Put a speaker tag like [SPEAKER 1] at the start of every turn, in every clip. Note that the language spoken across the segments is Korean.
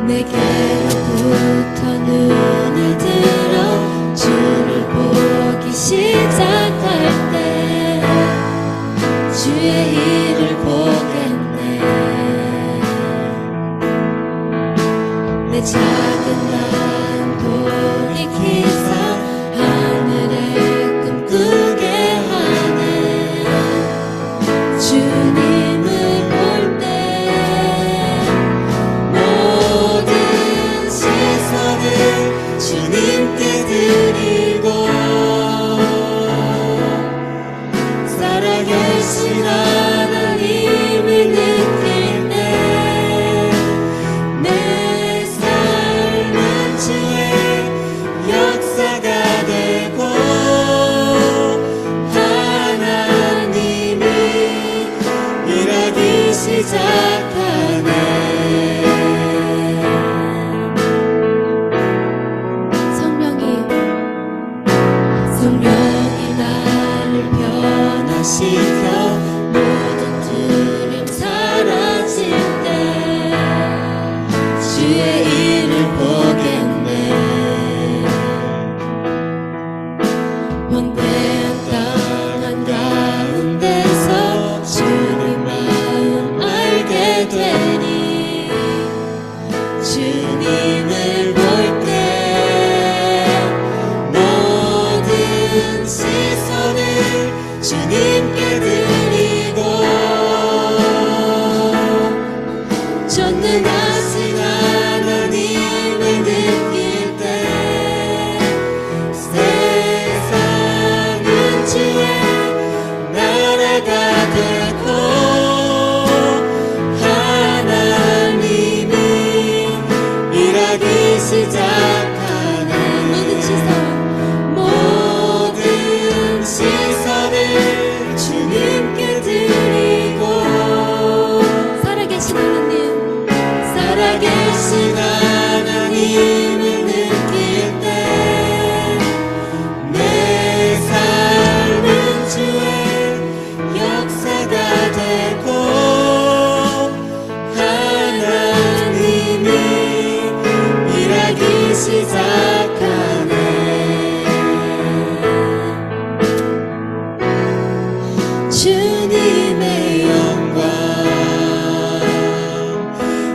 [SPEAKER 1] 내게로부터 눈을 들어 주를 보기 시작할 때 주의 일을 보겠네. 내 작은 맘 돌이키사 하늘에 꿈꾸게 하네. 주님을 볼 때 모든 시선을 주님께 드리고 살아계신 하나님을 느낄 때 내 삶은 주의 역사가 되고 하나님이 일하기 시작하네. 성령이 나를 변화시켜 모든 두려움 사라질 때 주의 일을 보겠네. 번대한 땅 한가운데서 주님 마음 알게 되니 주님을 볼 때 모든 시선을 주님께 드리고 전능하신 하나님을 느낄 때 세상은 주의 나라가 되고 하나님이 일하기 시작하네. 모든 시선을 주님께 드리고 살아계신 하나님을 느낄 때 내 삶은 주의 역사가 되고 하나님이 일하기 시작하네. 주님의 영광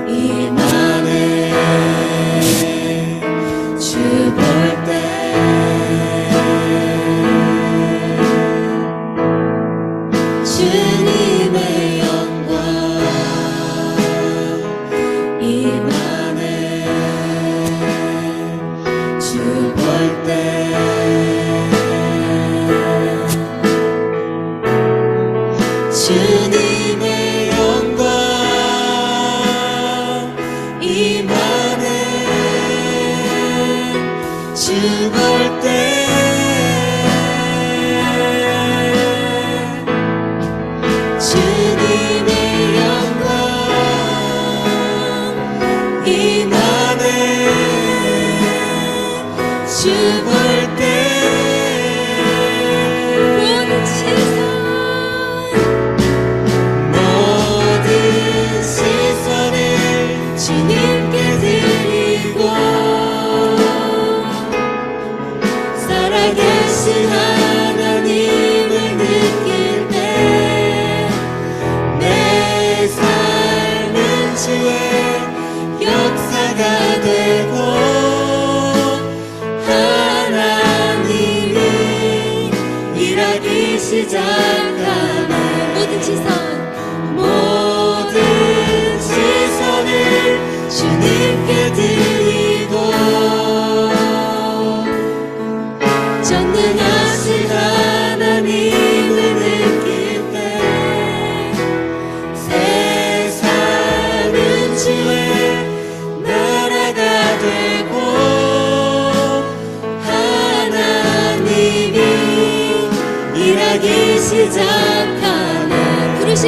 [SPEAKER 1] 임하네. 주 볼 때 주님의 영광 임하네. 주 볼 때 주님의 영광 임하네. 주 볼 때 주님의 영광 임하네. 주 볼 때 모든 시선을 주님께 드리고 살아계신 하나님을 느낄 때 내 삶은 주의 역사가 되고 하나님이 일하기 시작하네. 모든 시선을 주님께 드리고 전능하신 하나님을 느낄 때 세상은 주의 나라가 되고 하나님이 일하기 시작하네. 부르신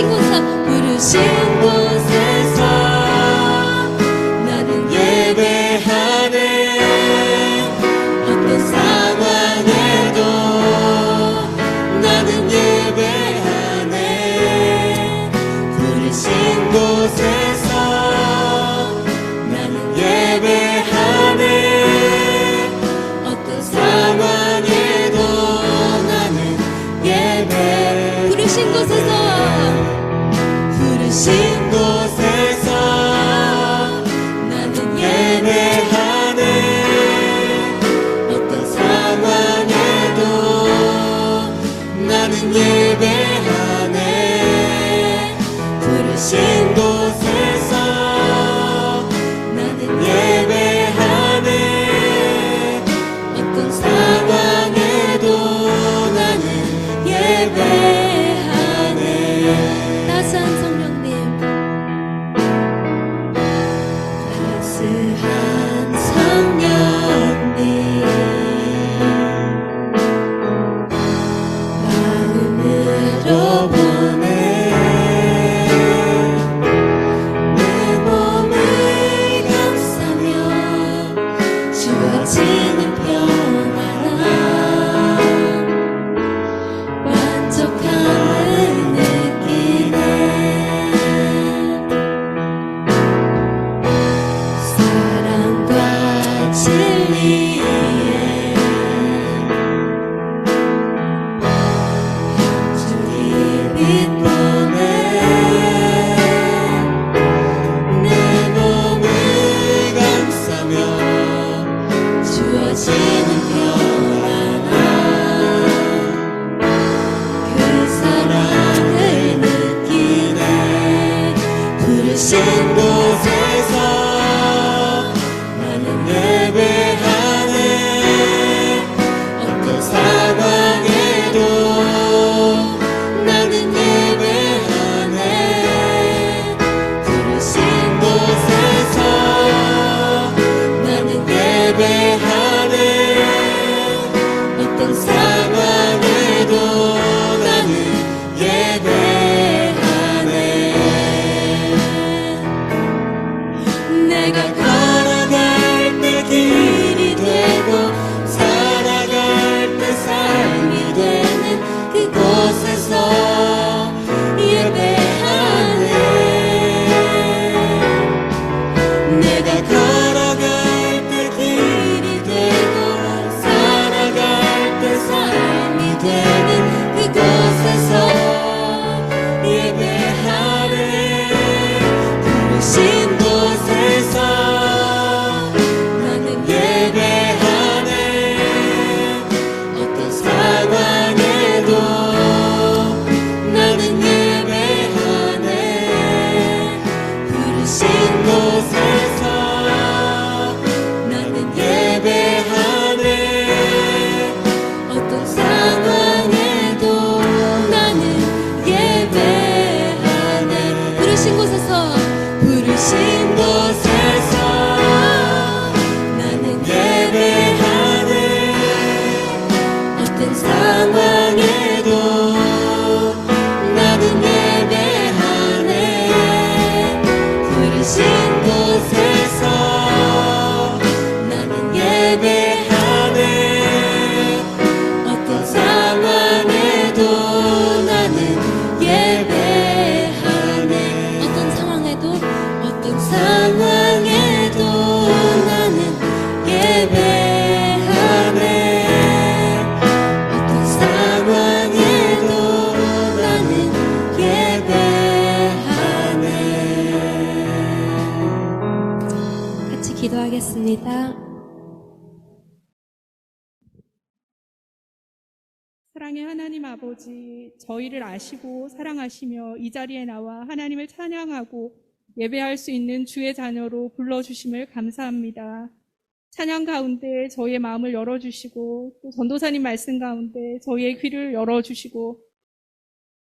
[SPEAKER 1] 곳에서 나는 예배하네. 어떤 상황에도 나는 예배하네. 부르신 곳에서 나는 예배하네. 위에 주님 빛 보내 내 몸을 감싸며 주어지는 평안함 그 사랑을 느끼네 부르신 곳에서 나는 예배하네 어떤 상황에도 나는 예배하네 부르신 곳에서 나는 예배하네 어떤 상황에도 나는 예배하네 내가 걸어갈 때 길이 되고 살아갈 때 삶이 되는 그곳에서 예배하네 내가 걸어갈 때 길이 되고 살아갈 때 삶이 되는 그곳에서 예배하네 부르신 곳에서 나는 예배하네 어떤 상황에도 나는 예배하네 부르신 곳에서 나는 예배하네 어떤 상황에도 나는 예배하네 부르신 곳에서 나는 예배하네 어떤 상황에도 나는 예배하네 부르신 곳에서 나는 예배하네 어떤 상황에도 나는 예배하네 어떤 상황에도 나는 예배하네 어떤 상황에도 나는 예배하네 같이 기도하겠습니다.
[SPEAKER 2] 사랑의 하나님 아버지, 저희를 아시고 사랑하시며 이 자리에 나와 하나님을 찬양하고 예배할 수 있는 주의 자녀로 불러주심을 감사합니다. 찬양 가운데 저희의 마음을 열어주시고 또 전도사님 말씀 가운데 저희의 귀를 열어주시고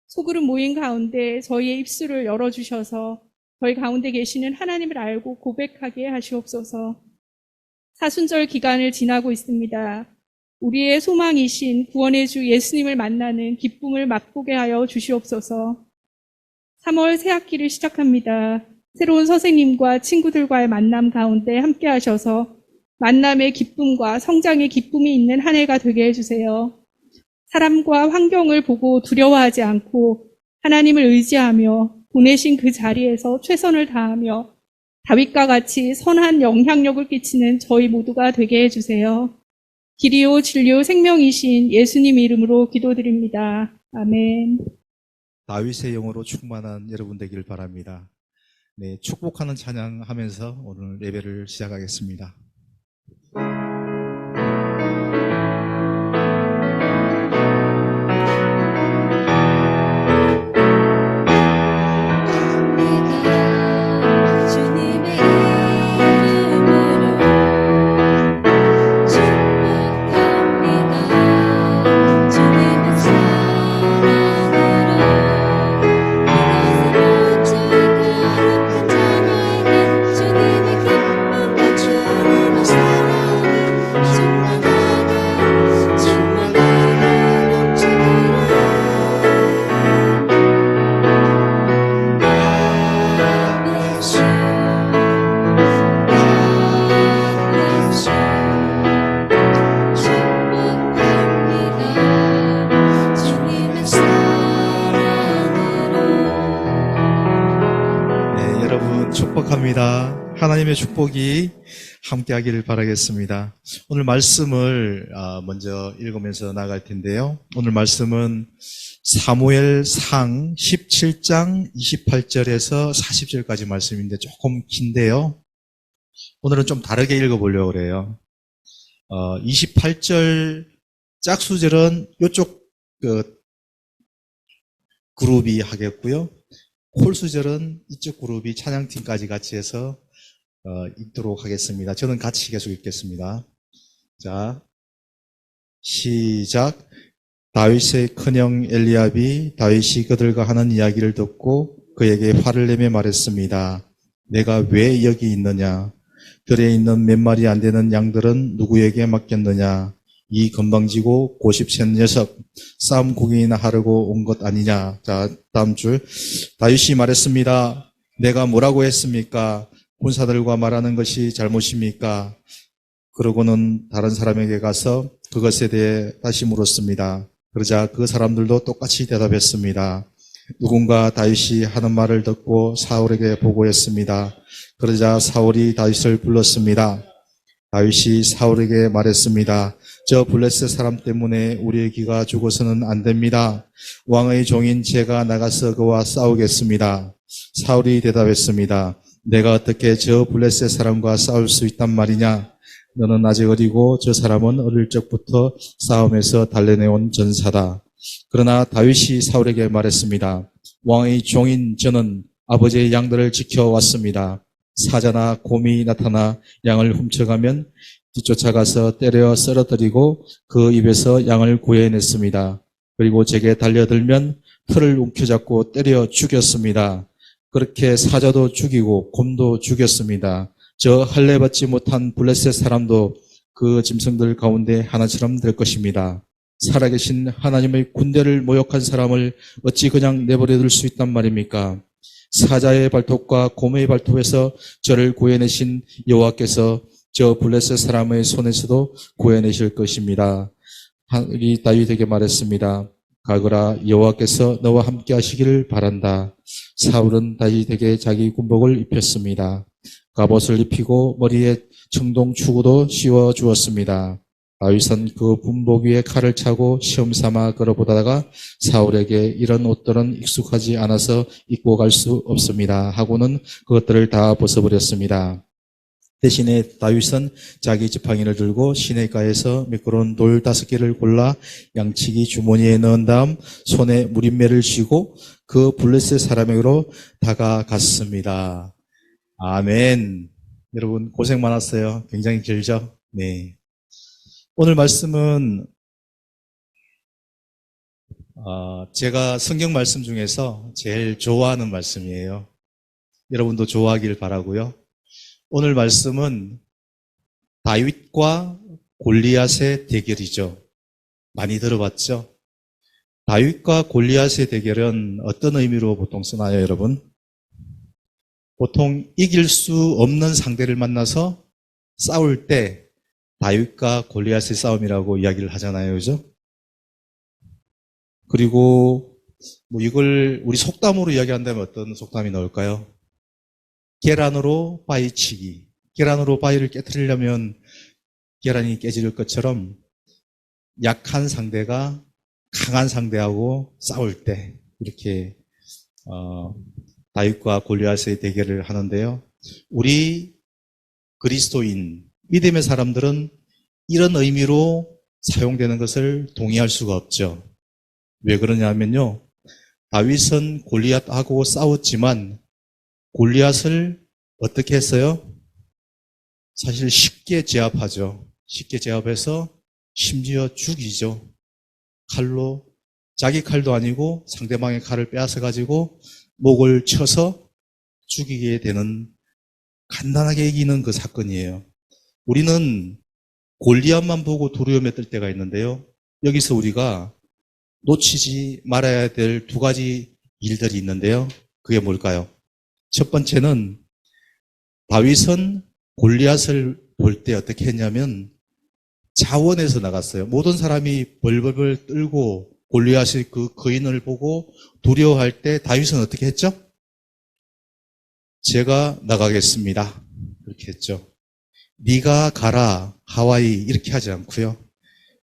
[SPEAKER 2] 소그룹 모임 가운데 저희의 입술을 열어주셔서 저희 가운데 계시는 하나님을 알고 고백하게 하시옵소서. 사순절 기간을 지나고 있습니다. 우리의 소망이신 구원의 주 예수님을 만나는 기쁨을 맛보게 하여 주시옵소서. 3월 새 학기를 시작합니다. 새로운 선생님과 친구들과의 만남 가운데 함께 하셔서 만남의 기쁨과 성장의 기쁨이 있는 한 해가 되게 해주세요. 사람과 환경을 보고 두려워하지 않고 하나님을 의지하며 보내신 그 자리에서 최선을 다하며 다윗과 같이 선한 영향력을 끼치는 저희 모두가 되게 해주세요. 길이요 진리요 생명이신 예수님 이름으로 기도드립니다. 아멘.
[SPEAKER 3] 다윗의 영으로 충만한 여러분 되기를 바랍니다. 네, 축복하는 찬양하면서 오늘 예배를 시작하겠습니다. 축복합니다. 하나님의 축복이 함께하기를 바라겠습니다. 오늘 말씀을 먼저 읽으면서 나갈 텐데요. 오늘 말씀은 사무엘상 17장 28절에서 40절까지 말씀인데 조금 긴데요. 오늘은 좀 다르게 읽어보려고 그래요. 28절 짝수절은 이쪽 그룹이 하겠고요. 콜수절은 이쪽 그룹이 찬양팀까지 같이 해서 읽도록 하겠습니다. 저는 같이 계속 읽겠습니다. 자, 시작. 다윗의 큰형 엘리압이 다윗이 그들과 하는 이야기를 듣고 그에게 화를 내며 말했습니다. 내가 왜 여기 있느냐? 들에 있는 몇 마리 안 되는 양들은 누구에게 맡겼느냐? 이 건방지고 고집센 녀석, 싸움 구경이나 하려고 온 것 아니냐? 자, 다음 줄. 다윗이 말했습니다. 내가 뭐라고 했습니까? 군사들과 말하는 것이 잘못입니까? 그러고는 다른 사람에게 가서 그것에 대해 다시 물었습니다. 그러자 그 사람들도 똑같이 대답했습니다. 누군가 다윗이 하는 말을 듣고 사울에게 보고했습니다. 그러자 사울이 다윗을 불렀습니다. 다윗이 사울에게 말했습니다. 저 블레셋 사람 때문에 우리의 기가 죽어서는 안 됩니다. 왕의 종인 제가 나가서 그와 싸우겠습니다. 사울이 대답했습니다. 내가 어떻게 저 블레셋 사람과 싸울 수 있단 말이냐? 너는 아직 어리고 저 사람은 어릴 적부터 싸움에서 달려내온 전사다. 그러나 다윗이 사울에게 말했습니다. 왕의 종인 저는 아버지의 양들을 지켜왔습니다. 사자나 곰이 나타나 양을 훔쳐가면 뒤쫓아가서 때려 쓰러뜨리고 그 입에서 양을 구해냈습니다. 그리고 제게 달려들면 털을 움켜잡고 때려 죽였습니다. 그렇게 사자도 죽이고 곰도 죽였습니다. 저 할례받지 못한 블레셋 사람도 그 짐승들 가운데 하나처럼 될 것입니다. 살아계신 하나님의 군대를 모욕한 사람을 어찌 그냥 내버려둘 수 있단 말입니까? 사자의 발톱과 곰의 발톱에서 저를 구해내신 여호와께서 저 블레셋 사람의 손에서도 구해내실 것입니다. 이 다윗에게 말했습니다. 가거라, 여호와께서 너와 함께 하시기를 바란다. 사울은 다윗에게 자기 군복을 입혔습니다. 갑옷을 입히고 머리에 청동 추구도 씌워 주었습니다. 다윗은 그 군복 위에 칼을 차고 시험 삼아 걸어보다가 사울에게 이런 옷들은 익숙하지 않아서 입고 갈 수 없습니다 하고는 그것들을 다 벗어버렸습니다. 대신에 다윗은 자기 지팡이를 들고 시내가에서 미끄러운 돌 5개를 골라 양치기 주머니에 넣은 다음 손에 무림매를 쥐고 그 블레셋 사람에게로 다가갔습니다. 아멘. 여러분 고생 많았어요. 굉장히 길죠? 네. 오늘 말씀은 제가 성경 말씀 중에서 제일 좋아하는 말씀이에요. 여러분도 좋아하길 바라고요. 오늘 말씀은 다윗과 골리앗의 대결이죠. 많이 들어봤죠? 다윗과 골리앗의 대결은 어떤 의미로 보통 쓰나요, 여러분? 보통 이길 수 없는 상대를 만나서 싸울 때 다윗과 골리앗의 싸움이라고 이야기를 하잖아요. 그죠? 그리고 이걸 우리 속담으로 이야기한다면 어떤 속담이 나올까요? 계란으로 바위치기. 계란으로 바위를 깨트리려면 계란이 깨질 것처럼 약한 상대가 강한 상대하고 싸울 때 이렇게 다윗과 골리앗의 대결을 하는데요. 우리 그리스도인 믿음의 사람들은 이런 의미로 사용되는 것을 동의할 수가 없죠. 왜 그러냐면요. 다윗은 골리앗하고 싸웠지만 골리앗을 어떻게 했어요? 사실 쉽게 제압하죠. 쉽게 제압해서 심지어 죽이죠. 칼로, 자기 칼도 아니고 상대방의 칼을 빼앗아 가지고 목을 쳐서 죽이게 되는, 간단하게 이기는 그 사건이에요. 우리는 골리앗만 보고 두려움에 뜰 때가 있는데요. 여기서 우리가 놓치지 말아야 될 2가지 일들이 있는데요. 그게 뭘까요? 첫 번째는 다윗은 골리앗을 볼 때 어떻게 했냐면 자원에서 나갔어요. 모든 사람이 벌벌벌 떨고 골리앗의 그 거인을 보고 두려워할 때 다윗은 어떻게 했죠? 제가 나가겠습니다. 이렇게 했죠. 네가 가라 하와이 이렇게 하지 않고요.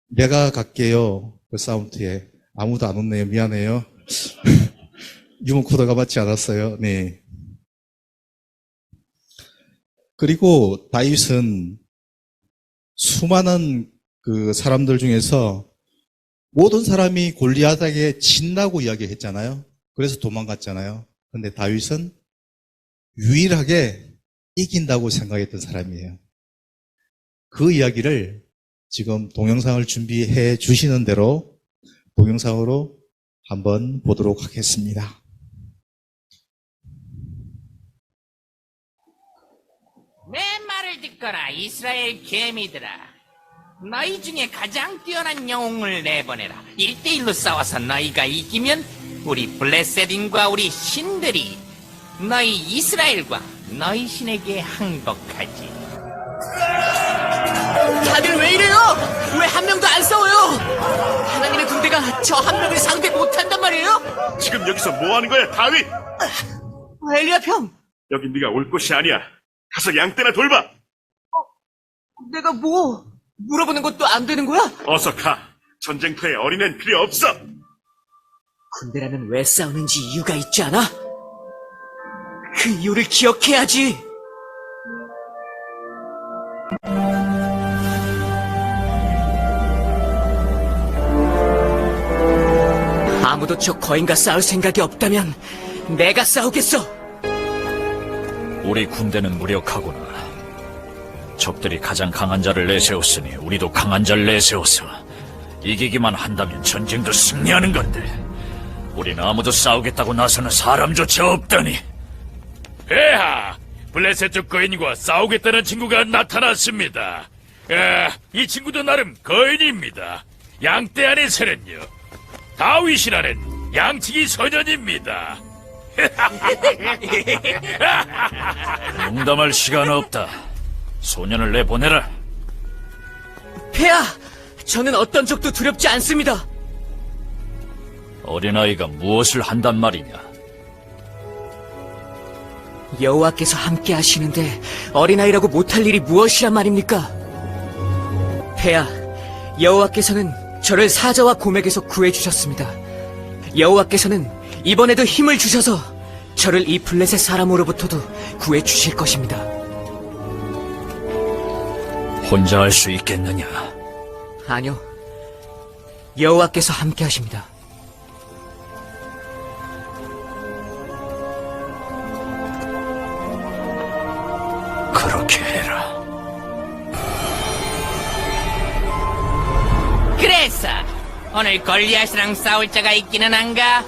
[SPEAKER 3] 내가 갈게요. 그 사운드에 아무도 안 웃네요. 미안해요. 유머 코드가 맞지 않았어요. 네. 그리고 다윗은 수많은 그 사람들 중에서 모든 사람이 골리앗에게 진다고 이야기했잖아요. 그래서 도망갔잖아요. 근데 다윗은 유일하게 이긴다고 생각했던 사람이에요. 그 이야기를 지금 동영상을 준비해 주시는 대로 동영상으로 한번 보도록 하겠습니다.
[SPEAKER 4] 내 말을 듣거라, 이스라엘 개미들아. 너희 중에 가장 뛰어난 영웅을 내보내라. 1대1로 싸워서 너희가 이기면 우리 블레셋인과 우리 신들이 너희 이스라엘과 너희 신에게 항복하지.
[SPEAKER 5] 다들 왜 이래요? 왜 한 명도 안 싸워요? 하나님의 군대가 저 한 명을 상대 못한단 말이에요?
[SPEAKER 6] 지금 여기서 뭐 하는 거야, 다윗?
[SPEAKER 5] 엘리압 형,
[SPEAKER 6] 여긴 네가 올 곳이 아니야. 가서 양떼나 돌봐.
[SPEAKER 5] 내가 뭐 물어보는 것도 안 되는 거야?
[SPEAKER 6] 어서 가. 전쟁터에 어린애는 필요 없어.
[SPEAKER 5] 군대라면 왜 싸우는지 이유가 있지 않아? 그 이유를 기억해야지. 아무도 저 거인과 싸울 생각이 없다면 내가 싸우겠어.
[SPEAKER 7] 우리 군대는 무력하구나. 적들이 가장 강한 자를 내세웠으니 우리도 강한 자를 내세워서 이기기만 한다면 전쟁도 승리하는 건데 우리는 아무도 싸우겠다고 나서는 사람조차 없다니.
[SPEAKER 8] 폐하! 블레셋 쪽 거인과 싸우겠다는 친구가 나타났습니다. 이 친구도 나름 거인입니다. 양떼 안에서는요, 다윗이라는 양치기 소년입니다.
[SPEAKER 7] 농담할 시간 없다. 소년을 내보내라.
[SPEAKER 5] 폐하, 저는 어떤 적도 두렵지 않습니다.
[SPEAKER 7] 어린아이가 무엇을 한단 말이냐?
[SPEAKER 5] 여호와께서 함께 하시는데 어린아이라고 못할 일이 무엇이란 말입니까? 폐하, 여호와께서는 저를 사자와 곰에게서 구해주셨습니다. 여호와께서는 이번에도 힘을 주셔서 저를 이 블레셋 사람으로부터도 구해주실 것입니다.
[SPEAKER 7] 혼자 할 수 있겠느냐?
[SPEAKER 5] 아니요, 여호와께서 함께 하십니다.
[SPEAKER 7] 그렇게 해라.
[SPEAKER 4] 그래서 오늘 골리앗이랑 싸울 자가 있기는 한가?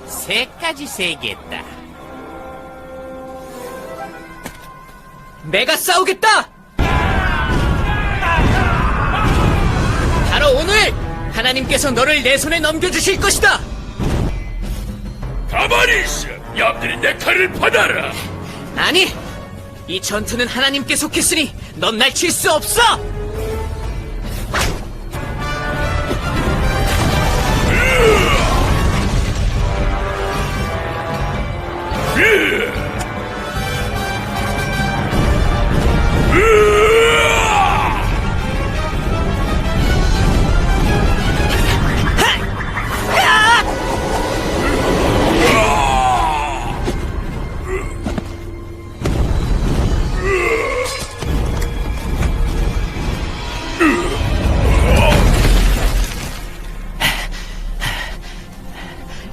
[SPEAKER 4] 3가지 세겠다.
[SPEAKER 5] 내가 싸우겠다! 바로 오늘 하나님께서 너를 내 손에 넘겨주실 것이다!
[SPEAKER 8] 가만히 있어! 얌들이 내 칼을 받아라!
[SPEAKER 5] 아니! 이 전투는 하나님께 속했으니 넌 날 칠 수 없어!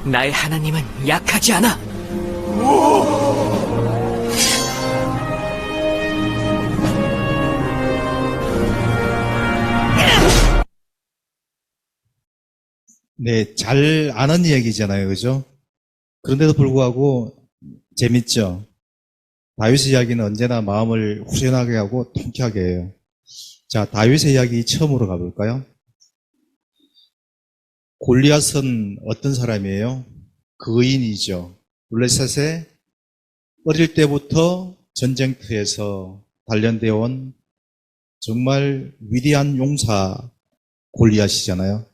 [SPEAKER 5] 나의 하나님은 약하지 않아.
[SPEAKER 3] 네, 잘 아는 이야기잖아요. 그죠? 그런데도 불구하고 재밌죠? 다윗의 이야기는 언제나 마음을 후련하게 하고 통쾌하게 해요. 자, 다윗의 이야기 처음으로 가볼까요? 골리앗은 어떤 사람이에요? 거인이죠. 블레셋에 어릴 때부터 전쟁터에서 단련되어 온 정말 위대한 용사 골리앗이잖아요.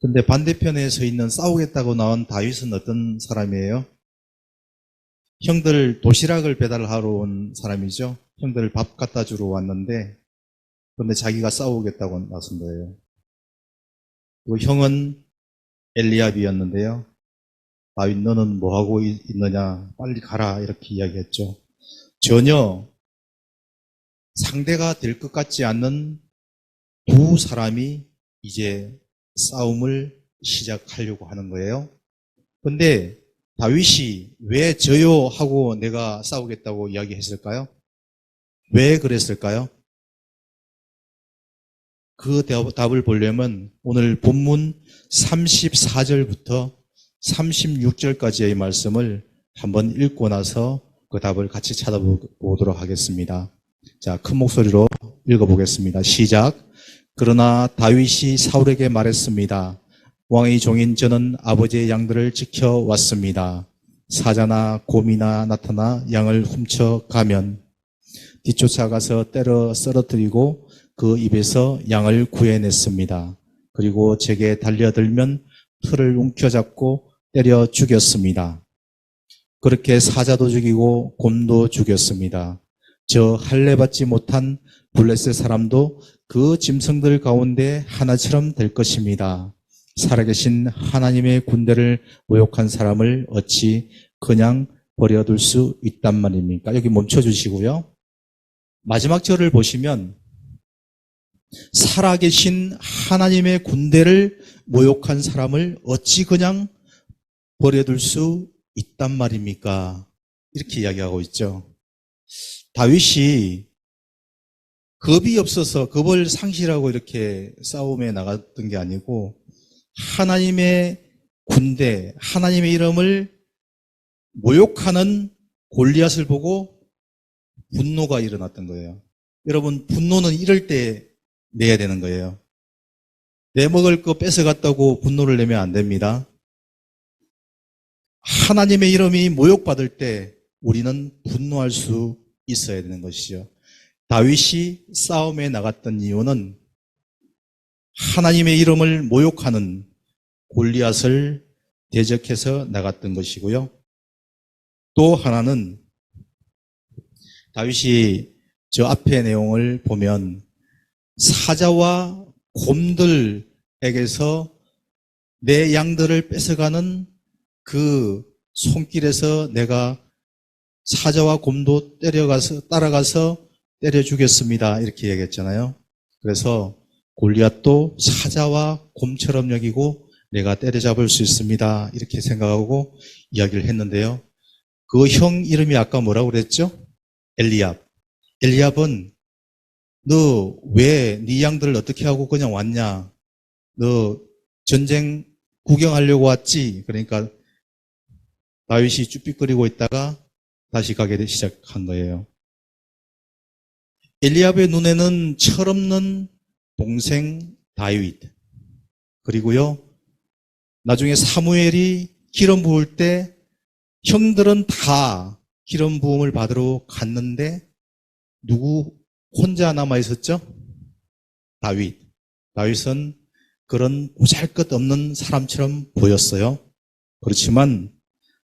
[SPEAKER 3] 근데 반대편에 서 있는 싸우겠다고 나온 다윗은 어떤 사람이에요? 형들 도시락을 배달하러 온 사람이죠. 형들 밥 갖다 주러 왔는데 그런데 자기가 싸우겠다고 나선 거예요. 그 형은 엘리압이었는데요. 다윗 너는 뭐하고 있느냐 빨리 가라 이렇게 이야기했죠. 전혀 상대가 될 것 같지 않는 두 사람이 이제 싸움을 시작하려고 하는 거예요. 근데 다윗이 왜 저요 하고 내가 싸우겠다고 이야기했을까요? 왜 그랬을까요? 그 답을 보려면 오늘 본문 34절부터 36절까지의 말씀을 한번 읽고 나서 그 답을 같이 찾아보도록 하겠습니다. 자, 큰 목소리로 읽어보겠습니다. 시작. 그러나 다윗이 사울에게 말했습니다. 왕의 종인 저는 아버지의 양들을 지켜왔습니다. 사자나 곰이나 나타나 양을 훔쳐가면 뒤쫓아가서 때려 쓰러뜨리고 그 입에서 양을 구해냈습니다. 그리고 제게 달려들면 틀을 움켜잡고 때려 죽였습니다. 그렇게 사자도 죽이고 곰도 죽였습니다. 저 할례받지 못한 블레셋 사람도 그 짐승들 가운데 하나처럼 될 것입니다. 살아계신 하나님의 군대를 모욕한 사람을 어찌 그냥 버려둘 수 있단 말입니까? 여기 멈춰주시고요. 마지막 절을 보시면 살아계신 하나님의 군대를 모욕한 사람을 어찌 그냥 버려둘 수 있단 말입니까? 이렇게 이야기하고 있죠. 다윗이 겁이 없어서 겁을 상실하고 이렇게 싸움에 나갔던 게 아니고 하나님의 군대, 하나님의 이름을 모욕하는 골리앗을 보고 분노가 일어났던 거예요. 여러분, 분노는 이럴 때 내야 되는 거예요. 내 먹을 거 뺏어갔다고 분노를 내면 안 됩니다. 하나님의 이름이 모욕받을 때 우리는 분노할 수 있어야 되는 것이죠. 다윗이 싸움에 나갔던 이유는 하나님의 이름을 모욕하는 골리앗을 대적해서 나갔던 것이고요. 또 하나는 다윗이 저 앞의 내용을 보면 사자와 곰들에게서 내 양들을 뺏어가는 그 손길에서 내가 사자와 곰도 따라가서 때려 죽였습니다. 이렇게 얘기했잖아요. 그래서 골리앗도 사자와 곰처럼 여기고 내가 때려잡을 수 있습니다. 이렇게 생각하고 이야기를 했는데요. 그 형 이름이 아까 뭐라고 그랬죠? 엘리압. 엘리압은 너 왜 네 양들을 어떻게 하고 그냥 왔냐? 너 전쟁 구경하려고 왔지? 그러니까 다윗이 쭈삣거리고 있다가 다시 가게 시작한 거예요. 엘리압의 눈에는 철없는 동생 다윗, 그리고요 나중에 사무엘이 기름 부을 때 형들은 다 기름 부음을 받으러 갔는데 누구 혼자 남아 있었죠? 다윗. 다윗은 그런 보잘것없는 사람처럼 보였어요. 그렇지만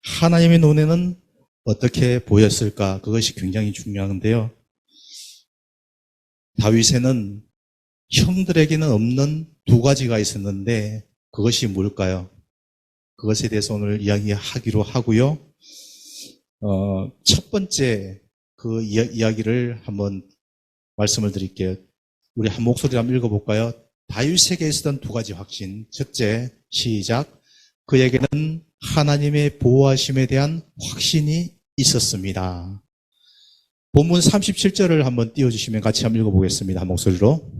[SPEAKER 3] 하나님의 눈에는 어떻게 보였을까? 그것이 굉장히 중요한데요. 다윗에는 형들에게는 없는 두 가지가 있었는데 그것이 뭘까요? 그것에 대해서 오늘 이야기하기로 하고요. 첫 번째 그 이야기를 한번 말씀을 드릴게요. 우리 한 목소리로 한번 읽어볼까요? 다윗에게 있었던 두 가지 확신. 첫째, 시작. 그에게는 하나님의 보호하심에 대한 확신이 있었습니다. 본문 37절을 한번 띄워주시면 같이 한번 읽어보겠습니다. 한 목소리로.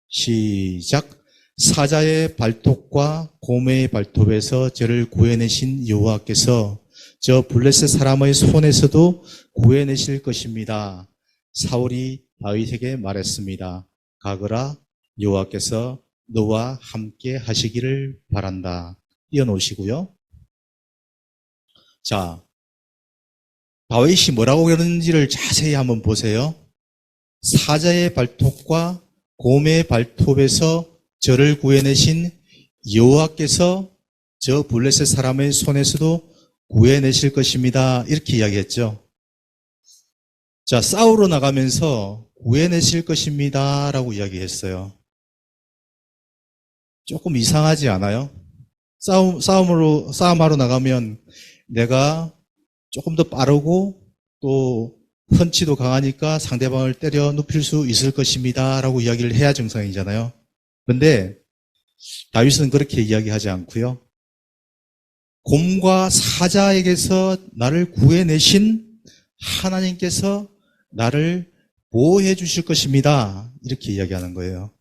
[SPEAKER 3] 시작. 사자의 발톱과 곰의 발톱에서 저를 구해내신 여호와께서 저 블레셋 사람의 손에서도 구해내실 것입니다. 사울이 다윗에게 말했습니다. 가거라, 여호와께서 너와 함께 하시기를 바란다. 띄워놓으시고요. 자, 다윗이 뭐라고 그러는지를 자세히 한번 보세요. 사자의 발톱과 곰의 발톱에서 저를 구해내신 여호와께서 저 블레셋 사람의 손에서도 구해내실 것입니다. 이렇게 이야기했죠. 자, 싸우러 나가면서 구해내실 것입니다. 라고 이야기했어요. 조금 이상하지 않아요? 싸움하러 나가면 내가 조금 더 빠르고 또 펀치도 강하니까 상대방을 때려 눕힐 수 있을 것입니다. 라고 이야기를 해야 정상이잖아요. 그런데 다윗은 그렇게 이야기하지 않고요. 곰과 사자에게서 나를 구해내신 하나님께서 나를 보호해 주실 것입니다. 이렇게 이야기하는 거예요.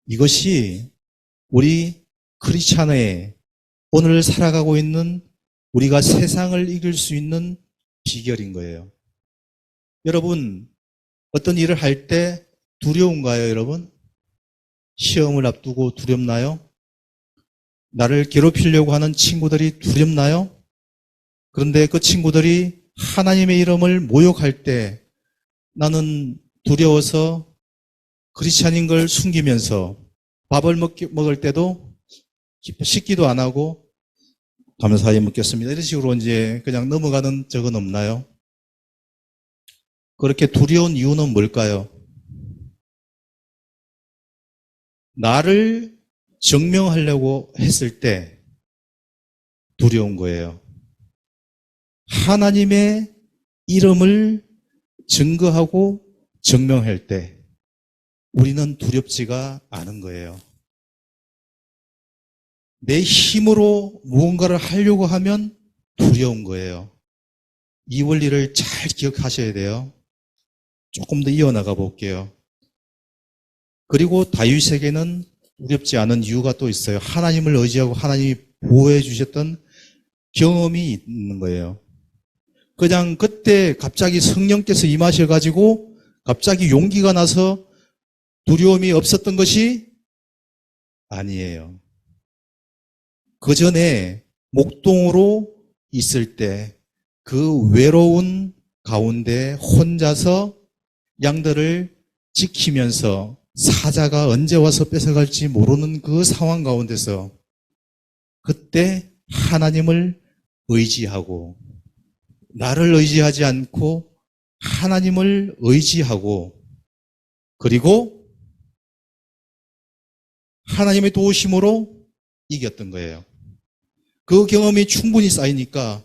[SPEAKER 3] 이것이 우리 크리스찬의 오늘 살아가고 있는 우리가 세상을 이길 수 있는 비결인 거예요. 여러분, 어떤 일을 할 때 두려운가요, 여러분? 시험을 앞두고 두렵나요? 나를 괴롭히려고 하는 친구들이 두렵나요? 그런데 그 친구들이 하나님의 이름을 모욕할 때 나는 두려워서 크리스찬인 걸 숨기면서 밥을 먹을 때도 씻기도 안 하고 감사히 먹겠습니다. 이런 식으로 이제 그냥 넘어가는 적은 없나요? 그렇게 두려운 이유는 뭘까요? 나를 증명하려고 했을 때 두려운 거예요. 하나님의 이름을 증거하고 증명할 때 우리는 두렵지가 않은 거예요. 내 힘으로 무언가를 하려고 하면 두려운 거예요. 이 원리를 잘 기억하셔야 돼요. 조금 더 이어나가 볼게요. 그리고 다윗에게는 두렵지 않은 이유가 또 있어요. 하나님을 의지하고 하나님이 보호해 주셨던 경험이 있는 거예요. 그냥 그때 갑자기 성령께서 임하셔가지고 갑자기 용기가 나서 두려움이 없었던 것이 아니에요. 그 전에 목동으로 있을 때 그 외로운 가운데 혼자서 양들을 지키면서 사자가 언제 와서 뺏어갈지 모르는 그 상황 가운데서 그때 하나님을 의지하고 나를 의지하지 않고 하나님을 의지하고 그리고 하나님의 도우심으로 이겼던 거예요. 그 경험이 충분히 쌓이니까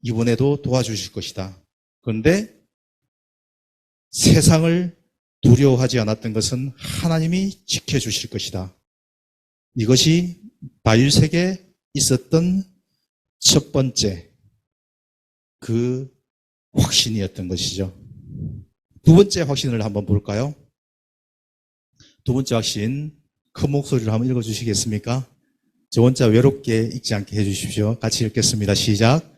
[SPEAKER 3] 이번에도 도와주실 것이다. 그런데 세상을 두려워하지 않았던 것은 하나님이 지켜주실 것이다. 이것이 다윗에게 있었던 첫 번째 그 확신이었던 것이죠. 두 번째 확신을 한번 볼까요? 두 번째 확신, 큰 목소리로 한번 읽어주시겠습니까? 저 혼자 외롭게 읽지 않게 해주십시오. 같이 읽겠습니다. 시작.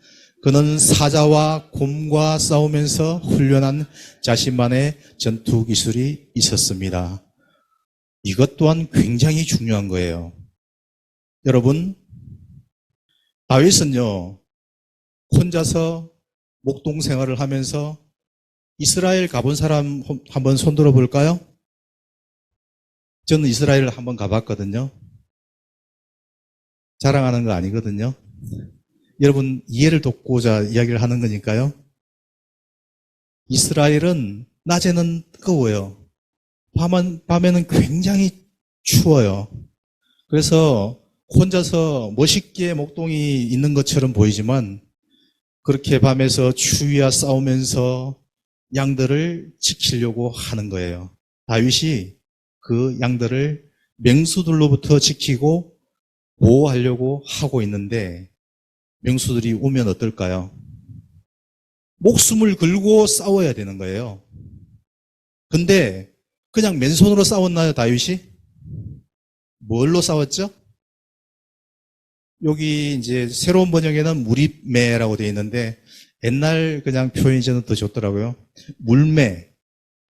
[SPEAKER 3] 그는 사자와 곰과 싸우면서 훈련한 자신만의 전투 기술이 있었습니다. 이것 또한 굉장히 중요한 거예요. 여러분, 다윗은요, 혼자서 목동 생활을 하면서 이스라엘 가본 사람 한번 손들어 볼까요? 저는 이스라엘을 한번 가봤거든요. 자랑하는 거 아니거든요. 여러분 이해를 돕고자 이야기를 하는 거니까요. 이스라엘은 낮에는 뜨거워요. 밤에는 굉장히 추워요. 그래서 혼자서 멋있게 목동이 있는 것처럼 보이지만 그렇게 밤에서 추위와 싸우면서 양들을 지키려고 하는 거예요. 다윗이 그 양들을 맹수들로부터 지키고 보호하려고 하고 있는데 맹수들이 오면 어떨까요? 목숨을 걸고 싸워야 되는 거예요. 근데 그냥 맨손으로 싸웠나요, 다윗이? 뭘로 싸웠죠? 여기 이제 새로운 번역에는 무리매라고 되어 있는데 옛날 그냥 표현이 저는 더 좋더라고요. 물매.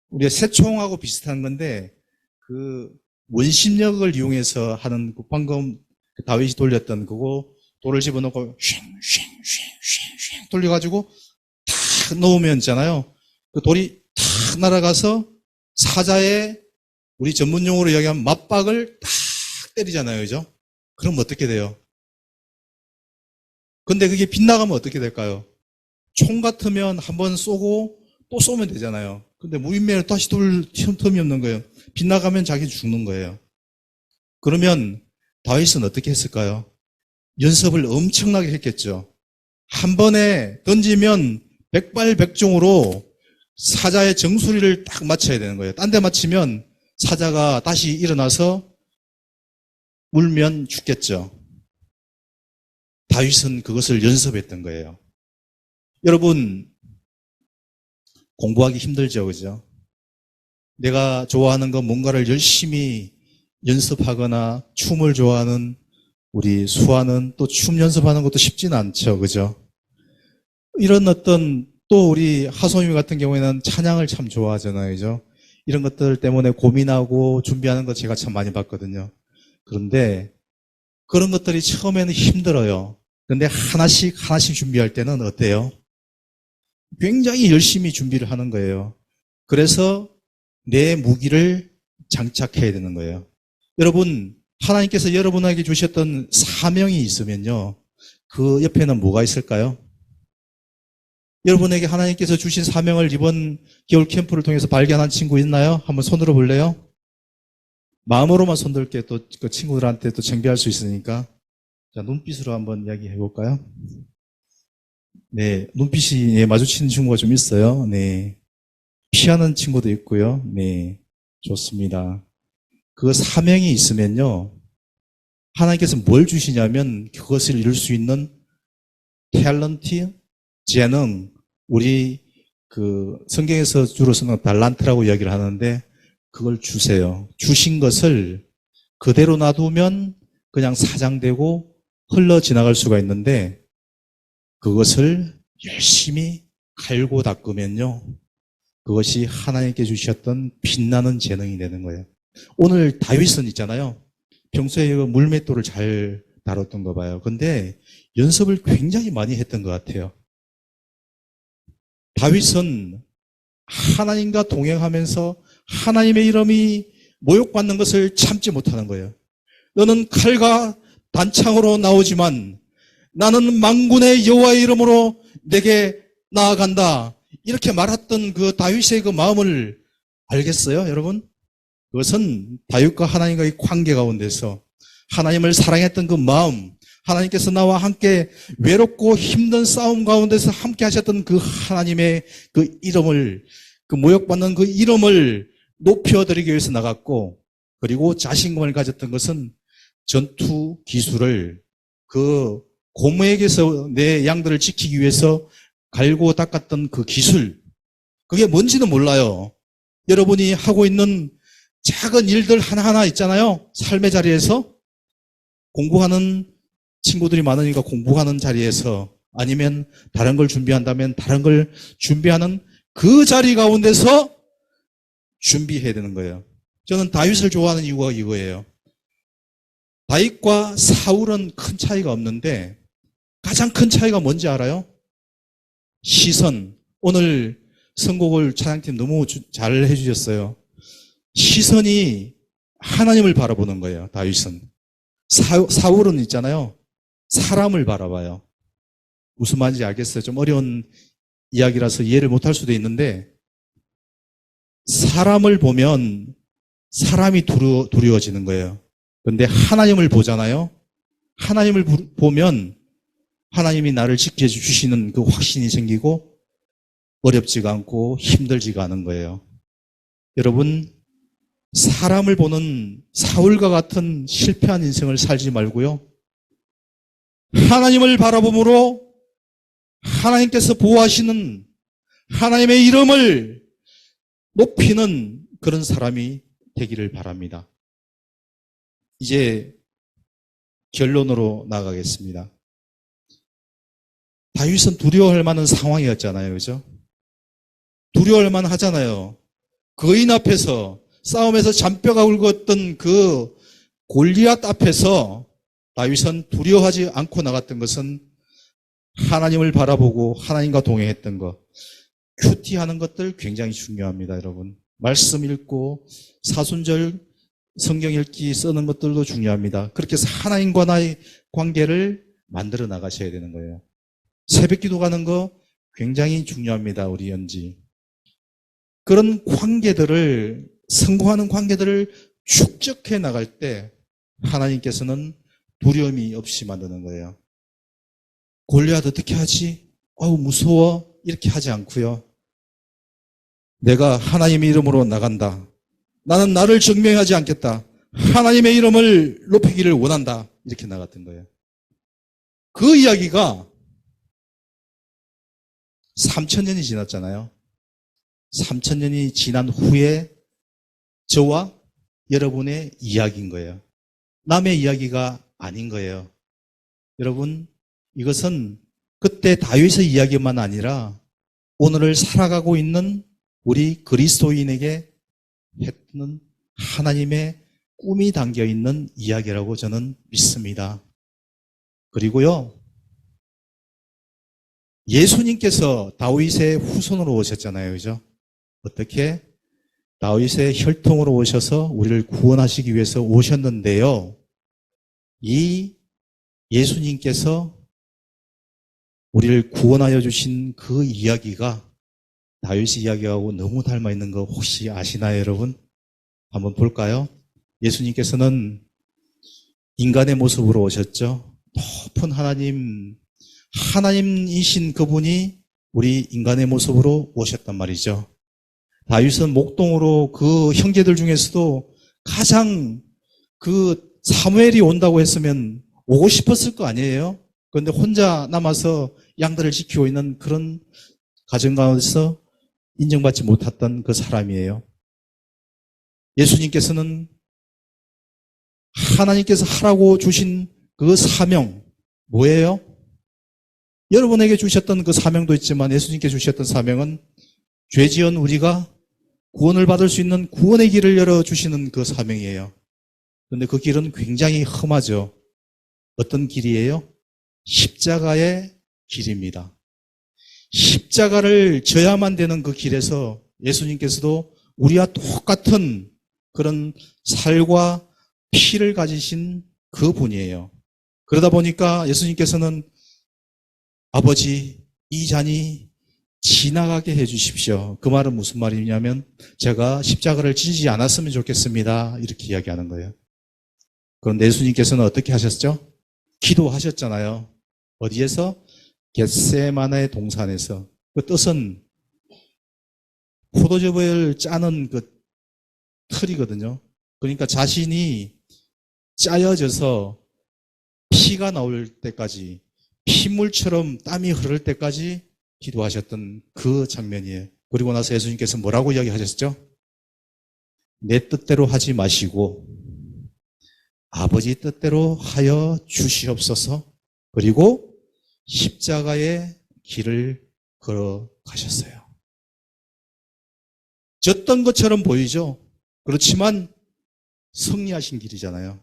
[SPEAKER 3] 우리가 새총하고 비슷한 건데 그 원심력을 이용해서 하는 그 방금 다윗이 돌렸던 그거 돌을 집어넣고 쉥쉥쉥쉥쉥 돌려가지고 탁 넣으면 있잖아요. 그 돌이 탁 날아가서 사자의 우리 전문용어로 이야기하면 맞박을 탁 때리잖아요. 그죠? 그럼 어떻게 돼요? 근데 그게 빗나가면 어떻게 될까요? 총 같으면 한번 쏘고 또 쏘면 되잖아요. 근데 무인면을 다시 돌 틈이 없는 거예요. 빗나가면 자기 죽는 거예요. 그러면 다윗은 어떻게 했을까요? 연습을 엄청나게 했겠죠. 한 번에 던지면 백발백중으로 사자의 정수리를 딱 맞춰야 되는 거예요. 딴 데 맞추면 사자가 다시 일어나서 물면 죽겠죠. 다윗은 그것을 연습했던 거예요. 여러분, 공부하기 힘들죠, 그죠? 내가 좋아하는 거 뭔가를 열심히 연습하거나 춤을 좋아하는 우리 수아는 또 춤 연습하는 것도 쉽지는 않죠, 그죠? 이런 어떤 또 우리 하소미 같은 경우에는 찬양을 참 좋아하잖아요, 그죠? 이런 것들 때문에 고민하고 준비하는 거 제가 참 많이 봤거든요. 그런데 그런 것들이 처음에는 힘들어요. 근데 하나씩 준비할 때는 어때요? 굉장히 열심히 준비를 하는 거예요. 그래서 내 무기를 장착해야 되는 거예요. 여러분, 하나님께서 여러분에게 주셨던 사명이 있으면요, 그 옆에는 뭐가 있을까요? 여러분에게 하나님께서 주신 사명을 이번 겨울 캠프를 통해서 발견한 친구 있나요? 한번 손들어 볼래요? 마음으로만 손들게 또 그 친구들한테 또 창피할 수 있으니까. 자, 눈빛으로 한번 이야기해 볼까요? 네, 눈빛이 마주치는 친구가 좀 있어요. 네. 피하는 친구도 있고요. 네. 좋습니다. 그 사명이 있으면요, 하나님께서 뭘 주시냐면 그것을 이룰 수 있는 탤런트, 재능, 우리 그 성경에서 주로 쓰는 달란트라고 이야기를 하는데 그걸 주세요. 주신 것을 그대로 놔두면 그냥 사장되고 흘러 지나갈 수가 있는데 그것을 열심히 갈고 닦으면요, 그것이 하나님께 주셨던 빛나는 재능이 되는 거예요. 오늘 다윗은 있잖아요. 평소에 물맷돌을 잘 다뤘던 거 봐요. 근데 연습을 굉장히 많이 했던 것 같아요. 다윗은 하나님과 동행하면서 하나님의 이름이 모욕받는 것을 참지 못하는 거예요. 너는 칼과 단창으로 나오지만 나는 만군의 여호와의 이름으로 내게 나아간다. 이렇게 말했던 그 다윗의 그 마음을 알겠어요, 여러분? 그것은 다윗과 하나님과의 관계 가운데서 하나님을 사랑했던 그 마음, 하나님께서 나와 함께 외롭고 힘든 싸움 가운데서 함께 하셨던 그 하나님의 그 이름을, 그 모욕받는 그 이름을 높여드리기 위해서 나갔고, 그리고 자신감을 가졌던 것은 전투 기술을 그 고모에게서 내 양들을 지키기 위해서 갈고 닦았던 그 기술, 그게 뭔지는 몰라요. 여러분이 하고 있는 작은 일들 하나하나 있잖아요. 삶의 자리에서 공부하는 친구들이 많으니까 공부하는 자리에서, 아니면 다른 걸 준비한다면 다른 걸 준비하는 그 자리 가운데서 준비해야 되는 거예요. 저는 다윗을 좋아하는 이유가 이거예요. 다윗과 사울은 큰 차이가 없는데 가장 큰 차이가 뭔지 알아요? 시선. 오늘 선곡을 찬양팀 너무 잘 해주셨어요. 시선이 하나님을 바라보는 거예요, 다윗은. 사울은 있잖아요. 사람을 바라봐요. 무슨 말인지 알겠어요? 좀 어려운 이야기라서 이해를 못할 수도 있는데, 사람을 보면 사람이 두려워지는 거예요. 그런데 하나님을 보잖아요. 하나님을 보면 하나님이 나를 지켜주시는 그 확신이 생기고 어렵지가 않고 힘들지가 않은 거예요. 여러분, 사람을 보는 사울과 같은 실패한 인생을 살지 말고요, 하나님을 바라봄으로 하나님께서 보호하시는 하나님의 이름을 높이는 그런 사람이 되기를 바랍니다. 이제 결론으로 나가겠습니다. 다윗은 두려워할 만한 상황이었잖아요, 그죠? 두려워할 만 하잖아요. 거인 앞에서 싸움에서 잔뼈가 굵었던 그 골리앗 앞에서 다윗은 두려워하지 않고 나갔던 것은 하나님을 바라보고 하나님과 동행했던 것. 큐티하는 것들 굉장히 중요합니다, 여러분. 말씀 읽고 사순절 성경 읽기 쓰는 것들도 중요합니다. 그렇게 해서 하나님과 나의 관계를 만들어 나가셔야 되는 거예요. 새벽 기도 가는 거 굉장히 중요합니다, 우리 연지. 그런 관계들을, 성공하는 관계들을 축적해 나갈 때 하나님께서는 두려움이 없이 만드는 거예요. 골리앗 어떻게 하지? 아우 무서워. 이렇게 하지 않고요. 내가 하나님의 이름으로 나간다. 나는 나를 증명하지 않겠다. 하나님의 이름을 높이기를 원한다. 이렇게 나갔던 거예요. 그 이야기가 3000년이 지났잖아요. 3000년이 지난 후에 저와 여러분의 이야기인 거예요. 남의 이야기가 아닌 거예요. 여러분, 이것은 그때 다윗의 이야기만 아니라 오늘을 살아가고 있는 우리 그리스도인에게 했는 하나님의 꿈이 담겨 있는 이야기라고 저는 믿습니다. 그리고요, 예수님께서 다윗의 후손으로 오셨잖아요. 그죠? 어떻게? 다윗의 혈통으로 오셔서 우리를 구원하시기 위해서 오셨는데요. 이 예수님께서 우리를 구원하여 주신 그 이야기가 다윗의 이야기하고 너무 닮아 있는 거 혹시 아시나요, 여러분? 한번 볼까요? 예수님께서는 인간의 모습으로 오셨죠. 높은 하나님이신 그분이 우리 인간의 모습으로 오셨단 말이죠. 다윗은 목동으로 그 형제들 중에서도 가장 그 사무엘이 온다고 했으면 오고 싶었을 거 아니에요? 그런데 혼자 남아서 양들을 지키고 있는 그런 가정 가운데서 인정받지 못했던 그 사람이에요. 예수님께서는 하나님께서 하라고 주신 그 사명, 뭐예요? 여러분에게 주셨던 그 사명도 있지만 예수님께 주셨던 사명은 죄 지은 우리가 구원을 받을 수 있는 구원의 길을 열어주시는 그 사명이에요. 그런데 그 길은 굉장히 험하죠. 어떤 길이에요? 십자가의 길입니다. 십자가를 져야만 되는 그 길에서 예수님께서도 우리와 똑같은 그런 살과 피를 가지신 그 분이에요. 그러다 보니까 예수님께서는 아버지, 이 잔이 지나가게 해 주십시오. 그 말은 무슨 말이냐면 제가 십자가를 지지 않았으면 좋겠습니다. 이렇게 이야기하는 거예요. 그런데 예수님께서는 어떻게 하셨죠? 기도하셨잖아요. 어디에서? 겟세마네 동산에서. 그 뜻은 포도즙을 짜는 그 틀이거든요. 그러니까 자신이 짜여져서 피가 나올 때까지, 핏물처럼 땀이 흐를 때까지 기도하셨던 그 장면이에요. 그리고 나서 예수님께서 뭐라고 이야기하셨죠? 내 뜻대로 하지 마시고 아버지 뜻대로 하여 주시옵소서. 그리고 십자가의 길을 걸어가셨어요. 졌던 것처럼 보이죠? 그렇지만 승리하신 길이잖아요.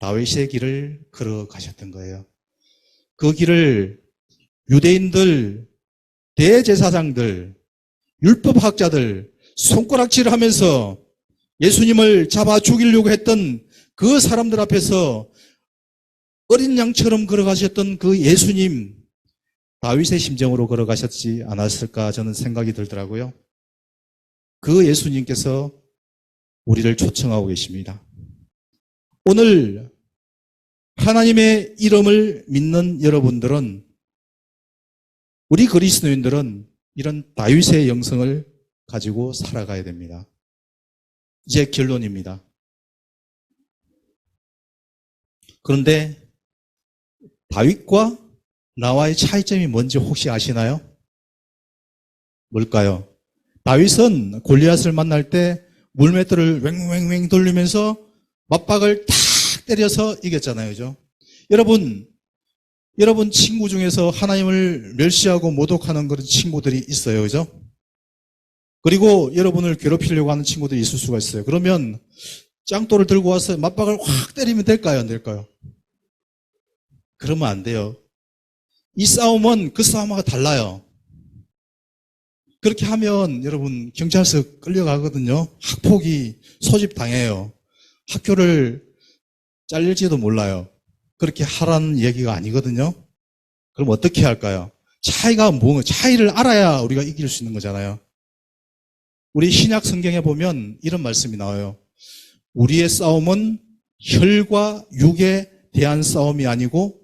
[SPEAKER 3] 다윗의 길을 걸어가셨던 거예요. 그 길을 유대인들, 대제사장들, 율법학자들 손가락질을 하면서 예수님을 잡아 죽이려고 했던 그 사람들 앞에서 어린 양처럼 걸어가셨던 그 예수님, 다윗의 심정으로 걸어가셨지 않았을까 저는 생각이 들더라고요. 그 예수님께서 우리를 초청하고 계십니다. 오늘 하나님의 이름을 믿는 여러분들은, 우리 그리스도인들은 이런 다윗의 영성을 가지고 살아가야 됩니다. 이제 결론입니다. 그런데 다윗과 나와의 차이점이 뭔지 혹시 아시나요? 뭘까요? 다윗은 골리앗을 만날 때 물맷돌을 왱왱왱 돌리면서 맞박을 탁 때려서 이겼잖아요. 그죠? 여러분 친구 중에서 하나님을 멸시하고 모독하는 그런 친구들이 있어요. 그죠? 그리고 여러분을 괴롭히려고 하는 친구들이 있을 수가 있어요. 그러면 짱돌을 들고 와서 맞박을 확 때리면 될까요? 안 될까요? 그러면 안 돼요. 이 싸움은 그 싸움하고 달라요. 그렇게 하면 여러분 경찰서 끌려가거든요. 학폭이 소집당해요. 학교를 잘릴지도 몰라요. 그렇게 하라는 얘기가 아니거든요. 그럼 어떻게 할까요? 차이가 차이를 알아야 우리가 이길 수 있는 거잖아요. 우리 신약 성경에 보면 이런 말씀이 나와요. 우리의 싸움은 혈과 육에 대한 싸움이 아니고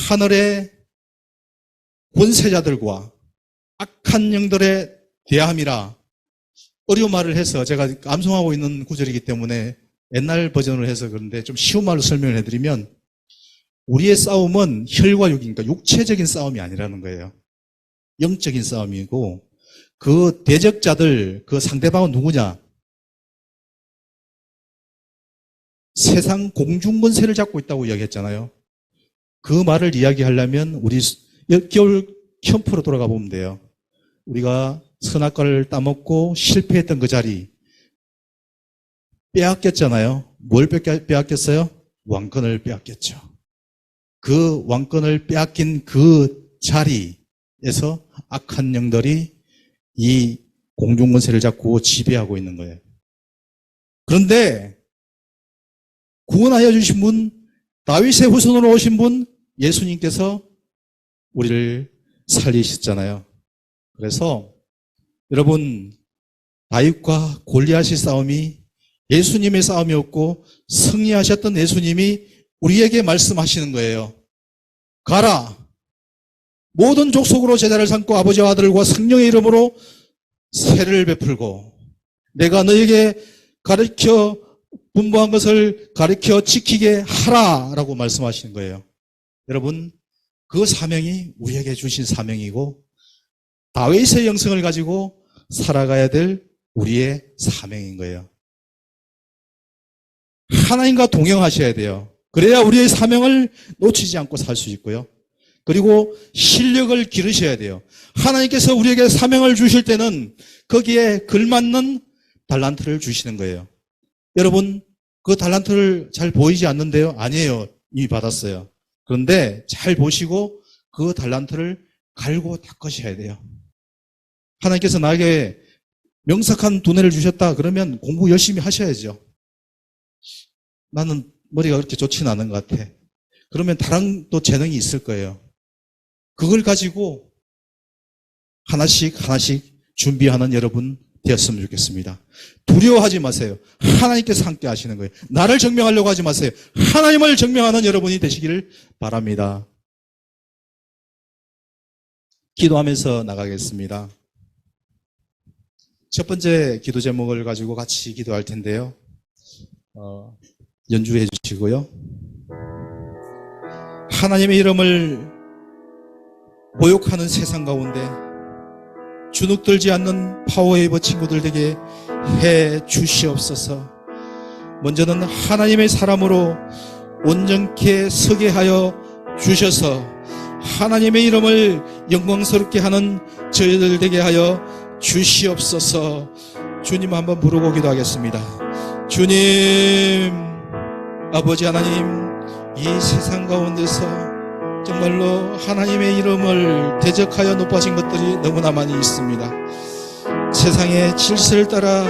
[SPEAKER 3] 하늘의 권세자들과 악한 영들에 대함이라. 어려운 말을 해서 제가 암송하고 있는 구절이기 때문에 옛날 버전으로 해서 그런데 좀 쉬운 말로 설명을 해드리면 우리의 싸움은 혈과 육이니까 육체적인 싸움이 아니라는 거예요. 영적인 싸움이고 그 대적자들, 그 상대방은 누구냐? 세상 공중권세를 잡고 있다고 이야기했잖아요. 그 말을 이야기하려면 우리 겨울 캠프로 돌아가 보면 돼요. 우리가 선악과를 따먹고 실패했던 그 자리 빼앗겼잖아요. 뭘 빼앗겼어요? 왕권을 빼앗겼죠. 그 왕권을 빼앗긴 그 자리에서 악한 영들이 이 공중권세를 잡고 지배하고 있는 거예요. 그런데 구원하여 주신 분, 다윗의 후손으로 오신 분 예수님께서 우리를 살리셨잖아요. 그래서 여러분, 다윗과 골리앗의 싸움이 예수님의 싸움이었고 승리하셨던 예수님이 우리에게 말씀하시는 거예요. 가라! 모든 족속으로 제자를 삼고 아버지와 아들과 성령의 이름으로 세례를 베풀고 내가 너에게 가르쳐 분부한 것을 가르쳐 지키게 하라라고 말씀하시는 거예요. 여러분, 그 사명이 우리에게 주신 사명이고 다윗의 영성을 가지고 살아가야 될 우리의 사명인 거예요. 하나님과 동행하셔야 돼요. 그래야 우리의 사명을 놓치지 않고 살 수 있고요. 그리고 실력을 기르셔야 돼요. 하나님께서 우리에게 사명을 주실 때는 거기에 걸맞는 달란트를 주시는 거예요. 여러분, 그 달란트를 잘 보이지 않는데요? 아니에요. 이미 받았어요. 그런데 잘 보시고 그 달란트를 갈고 닦으셔야 돼요. 하나님께서 나에게 명석한 두뇌를 주셨다. 그러면 공부 열심히 하셔야죠. 나는 머리가 그렇게 좋지는 않은 것 같아. 그러면 다른 또 재능이 있을 거예요. 그걸 가지고 하나씩 준비하는 여러분 되었으면 좋겠습니다. 두려워하지 마세요. 하나님께서 함께 하시는 거예요. 나를 증명하려고 하지 마세요. 하나님을 증명하는 여러분이 되시기를 바랍니다. 기도하면서 나가겠습니다. 첫 번째 기도 제목을 가지고 같이 기도할 텐데요. 연주해 주시고요. 하나님의 이름을 모욕하는 세상 가운데 주눅들지 않는 파워웨이버 친구들 되게 해 주시옵소서. 먼저는 하나님의 사람으로 온전케 서게 하여 주셔서 하나님의 이름을 영광스럽게 하는 저희들 되게 하여 주시옵소서. 주님 한번 부르고 기도하겠습니다. 주님, 아버지 하나님, 이 세상 가운데서 정말로 하나님의 이름을 대적하여 높아진 것들이 너무나 많이 있습니다. 세상의 질서를 따라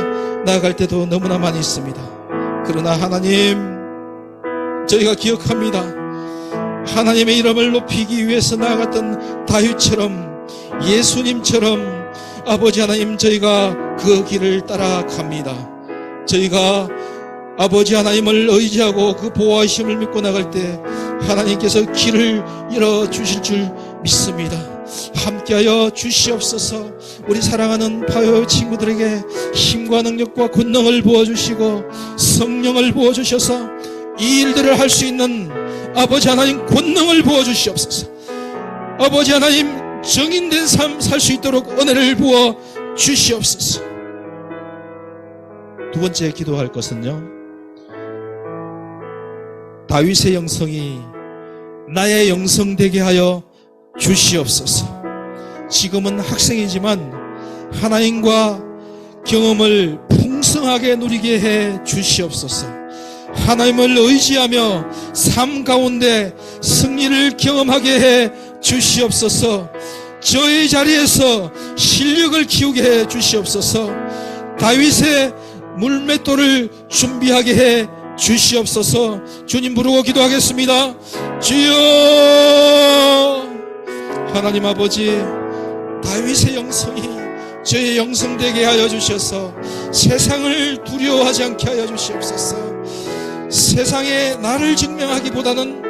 [SPEAKER 3] 나아갈 때도 너무나 많이 있습니다. 그러나 하나님, 저희가 기억합니다. 하나님의 이름을 높이기 위해서 나아갔던 다윗처럼, 예수님처럼 아버지 하나님, 저희가 그 길을 따라갑니다. 저희가 아버지 하나님을 의지하고 그 보호하심을 믿고 나갈 때 하나님께서 길을 열어주실 줄 믿습니다. 함께하여 주시옵소서. 우리 사랑하는 파요 친구들에게 힘과 능력과 권능을 부어주시고 성령을 부어주셔서 이 일들을 할 수 있는 아버지 하나님 권능을 부어주시옵소서. 아버지 하나님, 정인된 삶 살 수 있도록 은혜를 부어 주시옵소서. 두 번째 기도할 것은요, 다윗의 영성이 나의 영성 되게 하여 주시옵소서. 지금은 학생이지만 하나님과 경험을 풍성하게 누리게 해 주시옵소서. 하나님을 의지하며 삶 가운데 승리를 경험하게 해 주시옵소서. 저의 자리에서 실력을 키우게 해 주시옵소서. 다윗의 물맷돌을 준비하게 해 주시옵소서. 주님 부르고 기도하겠습니다. 주여, 하나님 아버지, 다윗의 영성이 저의 영성되게 하여 주셔서 세상을 두려워하지 않게 하여 주시옵소서. 세상에 나를 증명하기보다는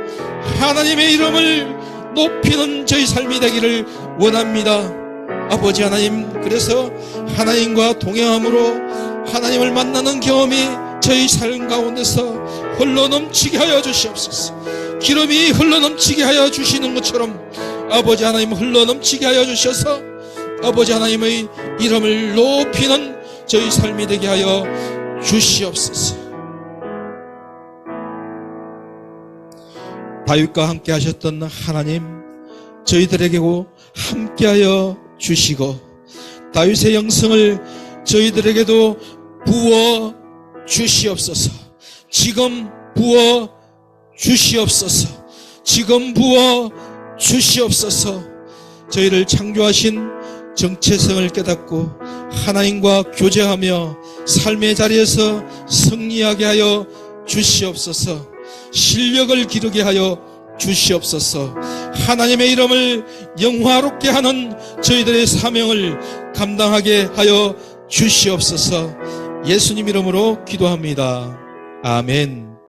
[SPEAKER 3] 하나님의 이름을 높이는 저희 삶이 되기를 원합니다. 아버지 하나님, 그래서 하나님과 동행함으로 하나님을 만나는 경험이 저희 삶 가운데서 흘러넘치게 하여 주시옵소서. 기름이 흘러넘치게 하여 주시는 것처럼 아버지 하나님 흘러넘치게 하여 주셔서 아버지 하나님의 이름을 높이는 저희 삶이 되게 하여 주시옵소서. 다윗과 함께 하셨던 하나님, 저희들에게도 함께하여 주시고 다윗의 영성을 저희들에게도 부어 주시옵소서. 지금 부어 주시옵소서. 지금 부어 주시옵소서. 저희를 창조하신 정체성을 깨닫고 하나님과 교제하며 삶의 자리에서 승리하게 하여 주시옵소서. 실력을 기르게 하여 주시옵소서. 하나님의 이름을 영화롭게 하는 저희들의 사명을 감당하게 하여 주시옵소서. 예수님 이름으로 기도합니다. 아멘.